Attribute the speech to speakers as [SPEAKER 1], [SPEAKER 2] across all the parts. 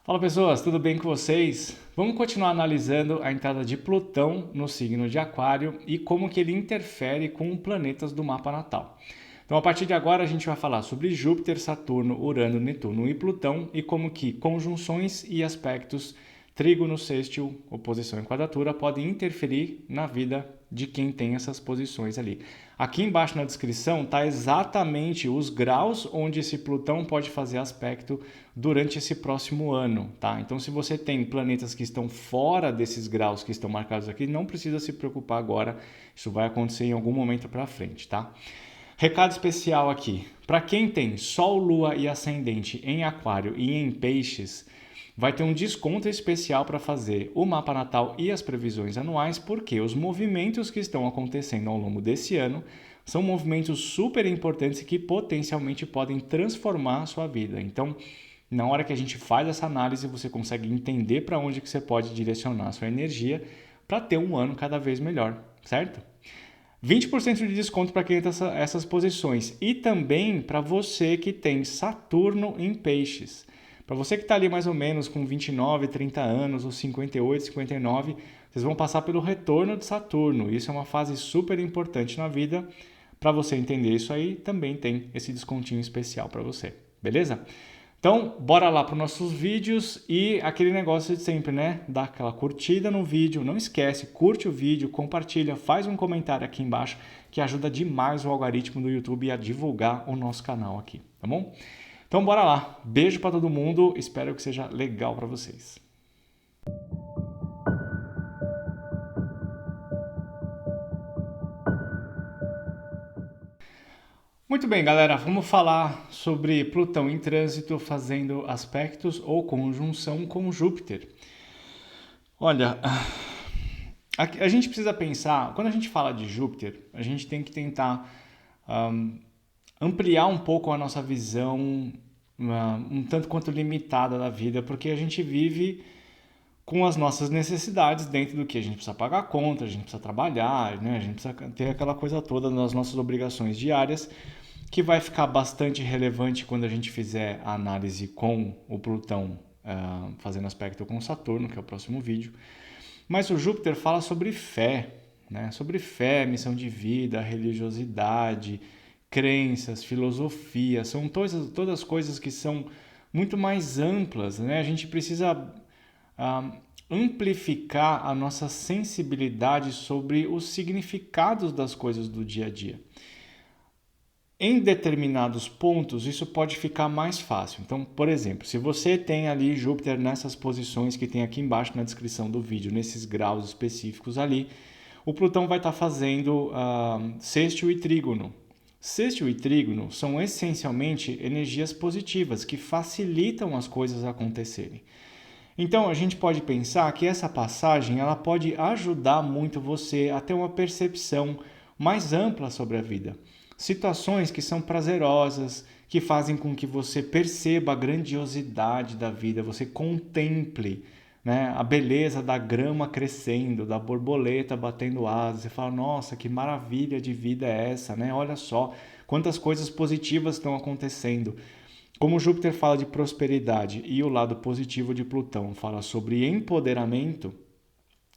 [SPEAKER 1] Fala pessoas, tudo bem com vocês? Vamos continuar analisando a entrada de Plutão no signo de Aquário e como que ele interfere com planetas do mapa natal. Então, a partir de agora, a gente vai falar sobre Júpiter, Saturno, Urano, Netuno e Plutão e como que conjunções e aspectos, trígono, sextil, oposição e quadratura podem interferir na vida de quem tem essas posições ali. Aqui embaixo na descrição está exatamente os graus onde esse Plutão pode fazer aspecto durante esse próximo ano, tá? Então, se você tem planetas que estão fora desses graus que estão marcados aqui, não precisa se preocupar agora, isso vai acontecer em algum momento para frente, tá? Recado especial aqui. Para quem tem Sol, Lua e Ascendente em Aquário e em Peixes, vai ter um desconto especial para fazer o mapa natal e as previsões anuais, porque os movimentos que estão acontecendo ao longo desse ano são movimentos super importantes que potencialmente podem transformar a sua vida. Então, na hora que a gente faz essa análise, você consegue entender para onde que você pode direcionar a sua energia para ter um ano cada vez melhor, certo? 20% de desconto para quem tem essas posições e também para você que tem Saturno em Peixes. Para você que está ali mais ou menos com 29, 30 anos ou 58, 59, vocês vão passar pelo retorno de Saturno. Isso é uma fase super importante na vida. Para você entender isso aí, também tem esse descontinho especial para você, beleza? Então, bora lá para os nossos vídeos e aquele negócio de sempre, né? Dá aquela curtida no vídeo, não esquece, curte o vídeo, compartilha, faz um comentário aqui embaixo que ajuda demais o algoritmo do YouTube a divulgar o nosso canal aqui, tá bom? Então, bora lá. Beijo para todo mundo, espero que seja legal para vocês. Muito bem, galera, vamos falar sobre Plutão em trânsito fazendo aspectos ou conjunção com Júpiter. Olha, a gente precisa pensar, quando a gente fala de Júpiter, a gente tem que tentar ampliar um pouco a nossa visão, um tanto quanto limitada da vida, porque a gente vive com as nossas necessidades dentro do que a gente precisa pagar a conta, a gente precisa trabalhar, né? A gente precisa ter aquela coisa toda nas nossas obrigações diárias, que vai ficar bastante relevante quando a gente fizer a análise com o Plutão fazendo aspecto com Saturno, que é o próximo vídeo. Mas o Júpiter fala sobre fé, né? Sobre fé, missão de vida, religiosidade, crenças, filosofia. São todas coisas que são muito mais amplas, né? A gente precisa amplificar a nossa sensibilidade sobre os significados das coisas do dia a dia. Em determinados pontos, isso pode ficar mais fácil. Então, por exemplo, se você tem ali Júpiter nessas posições que tem aqui embaixo na descrição do vídeo, nesses graus específicos ali, o Plutão vai estar fazendo sextil e trígono. Sextil e trígono são essencialmente energias positivas que facilitam as coisas acontecerem. Então, a gente pode pensar que essa passagem ela pode ajudar muito você a ter uma percepção mais ampla sobre a vida. Situações que são prazerosas, que fazem com que você perceba a grandiosidade da vida, você contemple, né, a beleza da grama crescendo, da borboleta batendo asas. Você fala, nossa, que maravilha de vida é essa, né? Olha só quantas coisas positivas estão acontecendo. Como Júpiter fala de prosperidade e o lado positivo de Plutão fala sobre empoderamento,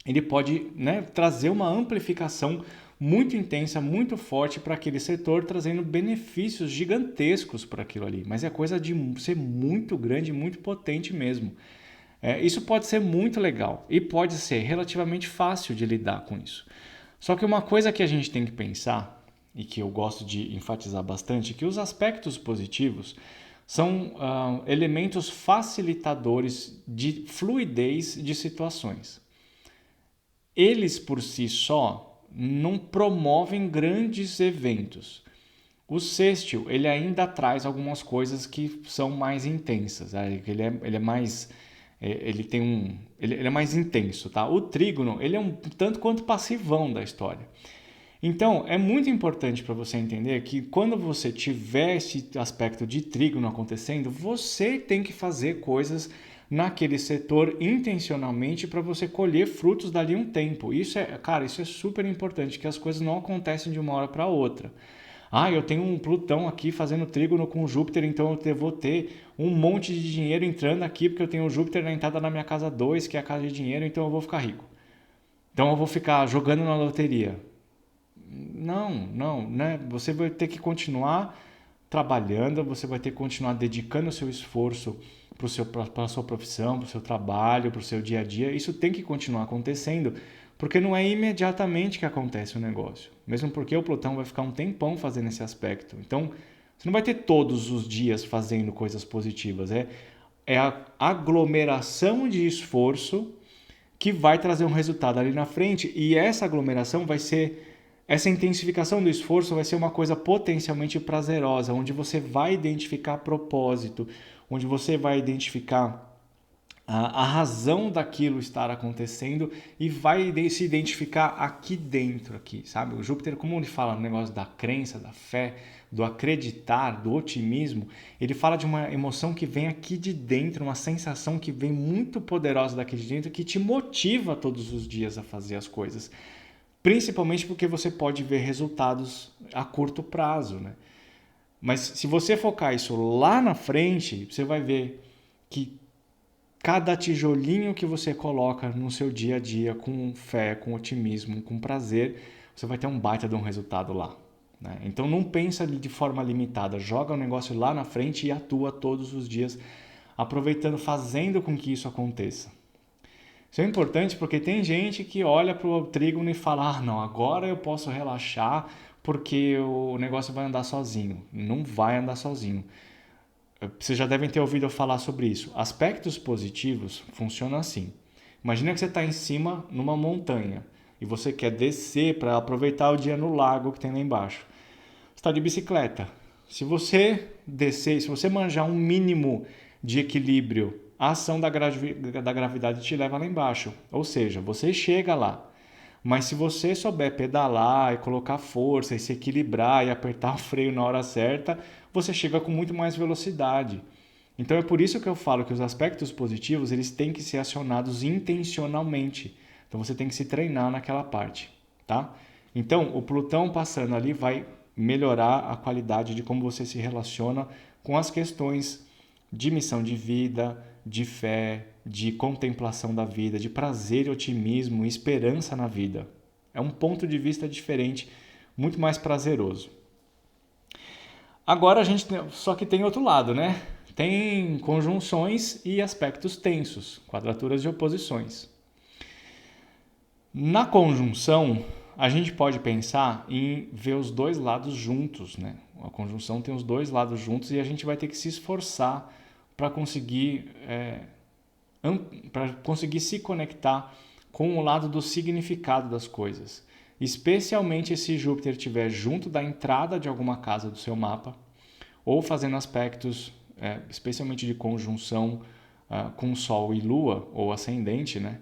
[SPEAKER 1] ele pode, né, trazer uma amplificação muito intensa, muito forte para aquele setor, trazendo benefícios gigantescos para aquilo ali. Mas é coisa de ser muito grande, muito potente mesmo. Isso pode ser muito legal e pode ser relativamente fácil de lidar com isso. Só que uma coisa que a gente tem que pensar, e que eu gosto de enfatizar bastante, é que os aspectos positivos são elementos facilitadores de fluidez de situações. Eles por si só não promovem grandes eventos. O sextil, ele ainda traz algumas coisas que são mais intensas, né? Ele é mais ele é mais intenso, tá? O trígono, ele é um tanto quanto passivão da história. Então, é muito importante para você entender que quando você tiver esse aspecto de trígono acontecendo, você tem que fazer coisas naquele setor intencionalmente para você colher frutos dali um tempo. Isso é super importante, que as coisas não acontecem de uma hora para outra. Ah, eu tenho um Plutão aqui fazendo trígono com Júpiter, então eu vou ter um monte de dinheiro entrando aqui, porque eu tenho o Júpiter na entrada na minha casa 2, que é a casa de dinheiro, então eu vou ficar rico. Então eu vou ficar jogando na loteria. Não, não, né? Você vai ter que continuar trabalhando, você vai ter que continuar dedicando o seu esforço para a sua profissão, para o seu trabalho, para o seu dia a dia. Isso tem que continuar acontecendo, porque não é imediatamente que acontece o negócio. Mesmo porque o Plutão vai ficar um tempão fazendo esse aspecto. Então, você não vai ter todos os dias fazendo coisas positivas. É a aglomeração de esforço que vai trazer um resultado ali na frente, e essa aglomeração vai ser, essa intensificação do esforço vai ser uma coisa potencialmente prazerosa, onde você vai identificar propósito, onde você vai identificar a razão daquilo estar acontecendo e vai se identificar aqui dentro, aqui, sabe? O Júpiter, como ele fala no negócio da crença, da fé, do acreditar, do otimismo, ele fala de uma emoção que vem aqui de dentro, uma sensação que vem muito poderosa daqui de dentro, que te motiva todos os dias a fazer as coisas. Principalmente porque você pode ver resultados a curto prazo, né? Mas se você focar isso lá na frente, você vai ver que cada tijolinho que você coloca no seu dia a dia com fé, com otimismo, com prazer, você vai ter um baita de um resultado lá, né? Então não pensa de forma limitada, joga o negócio lá na frente e atua todos os dias, aproveitando, fazendo com que isso aconteça. Isso é importante porque tem gente que olha para o trígono e fala: ah, não, agora eu posso relaxar porque o negócio vai andar sozinho. Não vai andar sozinho. Vocês já devem ter ouvido eu falar sobre isso. Aspectos positivos funcionam assim. Imagina que você está em cima numa montanha e você quer descer para aproveitar o dia no lago que tem lá embaixo. Você está de bicicleta. Se você descer, se você manjar um mínimo de equilíbrio, a ação da gravidade te leva lá embaixo. Ou seja, você chega lá. Mas se você souber pedalar e colocar força e se equilibrar e apertar o freio na hora certa, você chega com muito mais velocidade. Então é por isso que eu falo que os aspectos positivos eles têm que ser acionados intencionalmente. Então você tem que se treinar naquela parte, tá? Então o Plutão passando ali vai melhorar a qualidade de como você se relaciona com as questões de missão de vida, de fé, de contemplação da vida, de prazer, otimismo e esperança na vida. É um ponto de vista diferente, muito mais prazeroso. Agora a gente só que tem outro lado, né? Tem conjunções e aspectos tensos, quadraturas e oposições. Na conjunção, a gente pode pensar em ver os dois lados juntos, né? A conjunção tem os dois lados juntos e a gente vai ter que se esforçar para conseguir se conectar com o lado do significado das coisas. Especialmente se Júpiter estiver junto da entrada de alguma casa do seu mapa ou fazendo aspectos, especialmente de conjunção com Sol e Lua ou ascendente, né?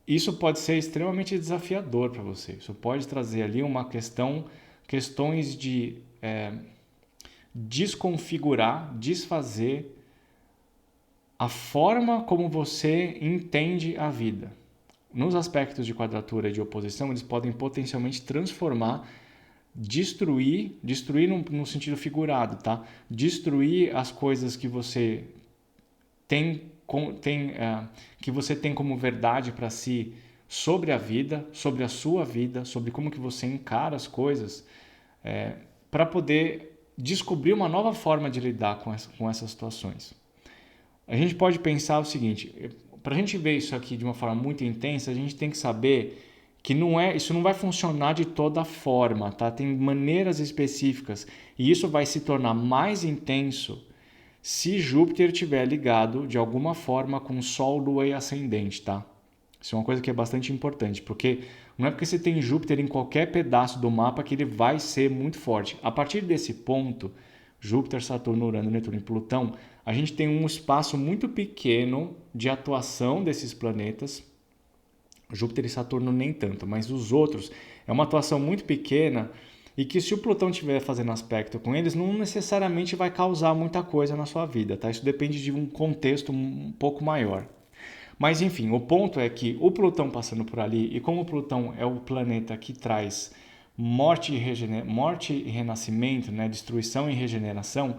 [SPEAKER 1] Isso pode ser extremamente desafiador para você. Isso pode trazer ali questões de desconfigurar, desfazer a forma como você entende a vida. Nos aspectos de quadratura e de oposição, eles podem potencialmente transformar, destruir no sentido figurado, tá? Destruir as coisas que você que você tem como verdade para si sobre a vida, sobre a sua vida, sobre como que você encara as coisas, para poder descobrir uma nova forma de lidar com essas situações. A gente pode pensar o seguinte: para a gente ver isso aqui de uma forma muito intensa, a gente tem que saber que isso não vai funcionar de toda forma, tá? Tem maneiras específicas e isso vai se tornar mais intenso se Júpiter estiver ligado de alguma forma com Sol, Lua e Ascendente, tá? Isso é uma coisa que é bastante importante, porque não é porque você tem Júpiter em qualquer pedaço do mapa que ele vai ser muito forte. A partir desse ponto, Júpiter, Saturno, Urano, Netuno e Plutão, a gente tem um espaço muito pequeno de atuação desses planetas. Júpiter e Saturno nem tanto, mas os outros é uma atuação muito pequena e que se o Plutão estiver fazendo aspecto com eles, não necessariamente vai causar muita coisa na sua vida, tá? Isso depende de um contexto um pouco maior. Mas enfim, o ponto é que o Plutão passando por ali, e como o Plutão é o planeta que traz morte e renascimento, né? Destruição e regeneração,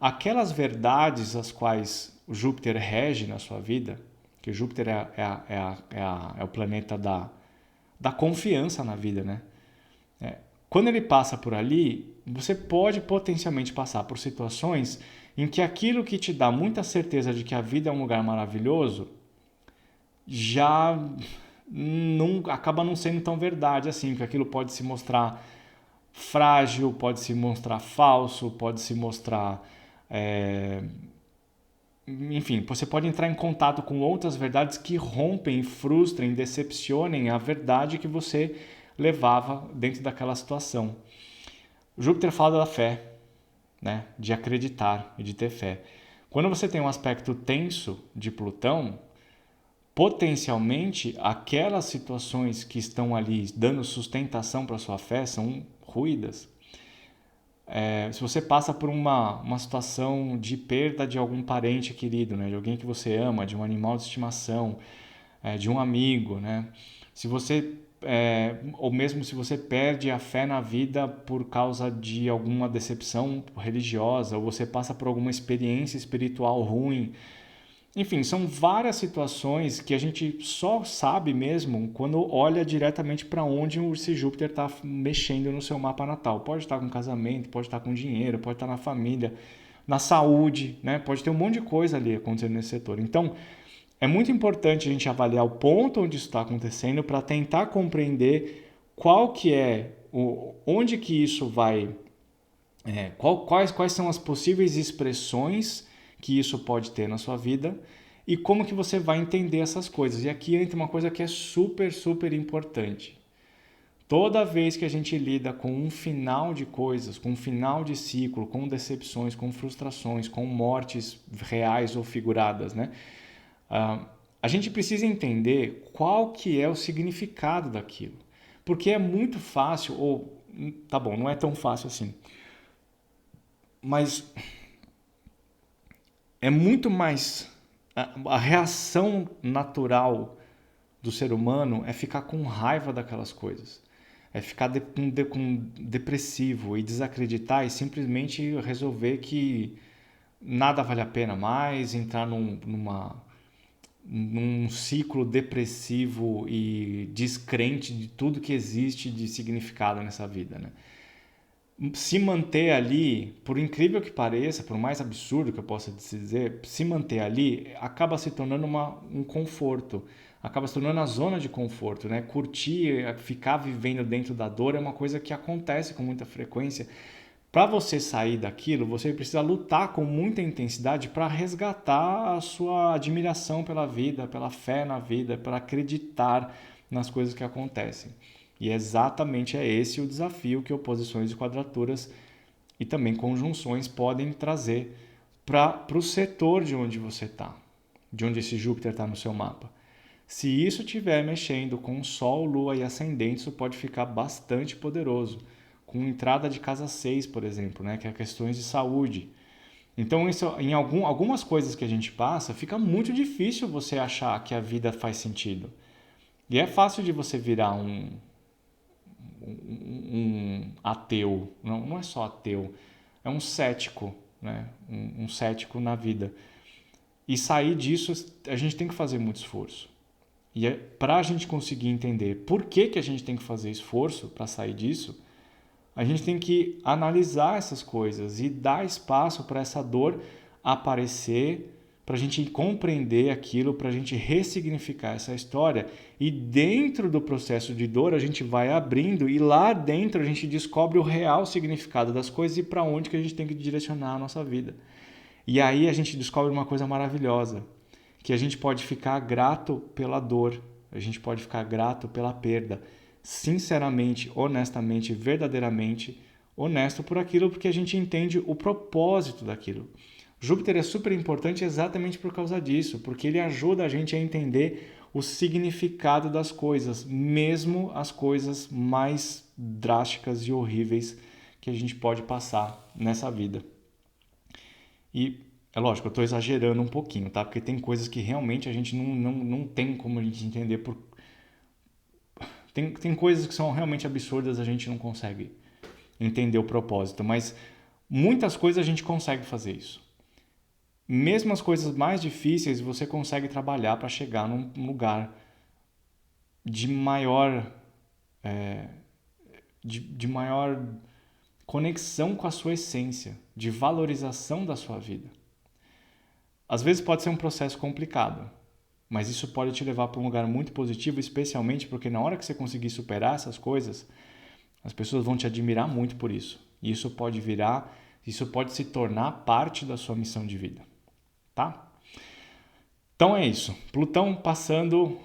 [SPEAKER 1] aquelas verdades as quais o Júpiter rege na sua vida, que Júpiter é o planeta da confiança na vida, né? Quando ele passa por ali, você pode potencialmente passar por situações em que aquilo que te dá muita certeza de que a vida é um lugar maravilhoso já não acaba não sendo tão verdade assim, porque aquilo pode se mostrar frágil, pode se mostrar falso, pode se mostrar enfim, você pode entrar em contato com outras verdades que rompem, frustrem, decepcionem a verdade que você levava dentro daquela situação. O Júpiter fala da fé, né? De acreditar e de ter fé. Quando você tem um aspecto tenso de Plutão, potencialmente aquelas situações que estão ali dando sustentação para a sua fé são ruídas. Se você passa por uma situação de perda de algum parente querido, né, de alguém que você ama, de um animal de estimação, de um amigo, né, se você ou mesmo se você perde a fé na vida por causa de alguma decepção religiosa, ou você passa por alguma experiência espiritual ruim, enfim, são várias situações que a gente só sabe mesmo quando olha diretamente para onde esse Júpiter está mexendo no seu mapa natal. Pode estar com casamento, pode estar com dinheiro, pode estar na família, na saúde, né? Pode ter um monte de coisa ali acontecendo nesse setor. Então, é muito importante a gente avaliar o ponto onde isso está acontecendo para tentar compreender qual que é, onde que isso vai, quais são as possíveis expressões que isso pode ter na sua vida e como que você vai entender essas coisas. E aqui entra uma coisa que é super, super importante. Toda vez que a gente lida com um final de coisas, com um final de ciclo, com decepções, com frustrações, com mortes reais ou figuradas, né? A gente precisa entender qual que é o significado daquilo. Porque é muito fácil, ou tá bom, não é tão fácil assim, mas é muito mais a reação natural do ser humano é ficar com raiva daquelas coisas. É ficar com depressivo e desacreditar e simplesmente resolver que nada vale a pena mais, entrar num ciclo depressivo e descrente de tudo que existe de significado nessa vida, né? Se manter ali, por incrível que pareça, por mais absurdo que eu possa dizer, se manter ali acaba se tornando um conforto, acaba se tornando a zona de conforto, né? Curtir, ficar vivendo dentro da dor é uma coisa que acontece com muita frequência. Para você sair daquilo, você precisa lutar com muita intensidade para resgatar a sua admiração pela vida, pela fé na vida, para acreditar nas coisas que acontecem. E exatamente esse o desafio que oposições e quadraturas e também conjunções podem trazer para o setor de onde você está, de onde esse Júpiter está no seu mapa. Se isso estiver mexendo com Sol, Lua e Ascendente, isso pode ficar bastante poderoso. Com entrada de casa 6, por exemplo, né, que é questões de saúde. Então, isso, em algumas coisas que a gente passa, fica muito difícil você achar que a vida faz sentido. E é fácil de você virar um ateu, não é só ateu, é um cético, né? Um cético na vida. E sair disso, a gente tem que fazer muito esforço. E para a gente conseguir entender por que a gente tem que fazer esforço para sair disso, a gente tem que analisar essas coisas e dar espaço para essa dor aparecer, para a gente compreender aquilo, para a gente ressignificar essa história. E dentro do processo de dor, a gente vai abrindo e lá dentro a gente descobre o real significado das coisas e para onde que a gente tem que direcionar a nossa vida. E aí a gente descobre uma coisa maravilhosa, que a gente pode ficar grato pela dor, a gente pode ficar grato pela perda, sinceramente, honestamente, verdadeiramente honesto por aquilo, porque a gente entende o propósito daquilo. Júpiter é super importante exatamente por causa disso, porque ele ajuda a gente a entender o significado das coisas, mesmo as coisas mais drásticas e horríveis que a gente pode passar nessa vida. E é lógico, eu estou exagerando um pouquinho, tá? Porque tem coisas que realmente a gente não tem como a gente entender Tem coisas que são realmente absurdas, a gente não consegue entender o propósito, mas muitas coisas a gente consegue fazer isso. Mesmo as coisas mais difíceis, você consegue trabalhar para chegar num lugar de maior, de maior conexão com a sua essência, de valorização da sua vida. Às vezes pode ser um processo complicado, mas isso pode te levar para um lugar muito positivo, especialmente porque na hora que você conseguir superar essas coisas, as pessoas vão te admirar muito por isso. E isso pode se tornar parte da sua missão de vida, tá? Então é isso. Plutão passando,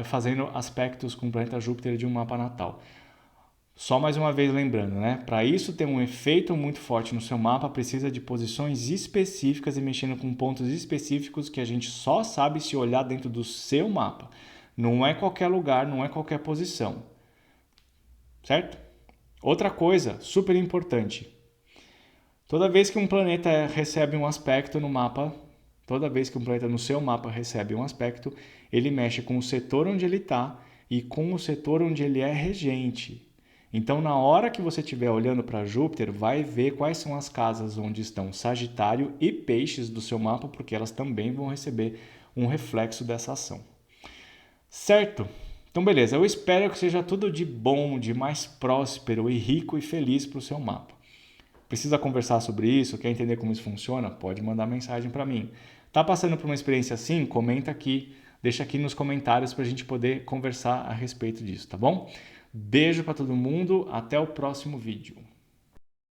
[SPEAKER 1] fazendo aspectos com o planeta Júpiter de um mapa natal. Só mais uma vez lembrando, né? Para isso ter um efeito muito forte no seu mapa, precisa de posições específicas e mexendo com pontos específicos que a gente só sabe se olhar dentro do seu mapa. Não é qualquer lugar, não é qualquer posição. Certo? Outra coisa super importante. Toda vez que um planeta recebe um aspecto no mapa, toda vez que um planeta no seu mapa recebe um aspecto, ele mexe com o setor onde ele está e com o setor onde ele é regente. Então, na hora que você estiver olhando para Júpiter, vai ver quais são as casas onde estão Sagitário e Peixes do seu mapa, porque elas também vão receber um reflexo dessa ação. Certo? Então, beleza. Eu espero que seja tudo de bom, de mais próspero e rico e feliz para o seu mapa. Precisa conversar sobre isso? Quer entender como isso funciona? Pode mandar mensagem para mim. Tá passando por uma experiência assim? Comenta aqui, deixa aqui nos comentários para a gente poder conversar a respeito disso, tá bom? Beijo para todo mundo, até o próximo vídeo.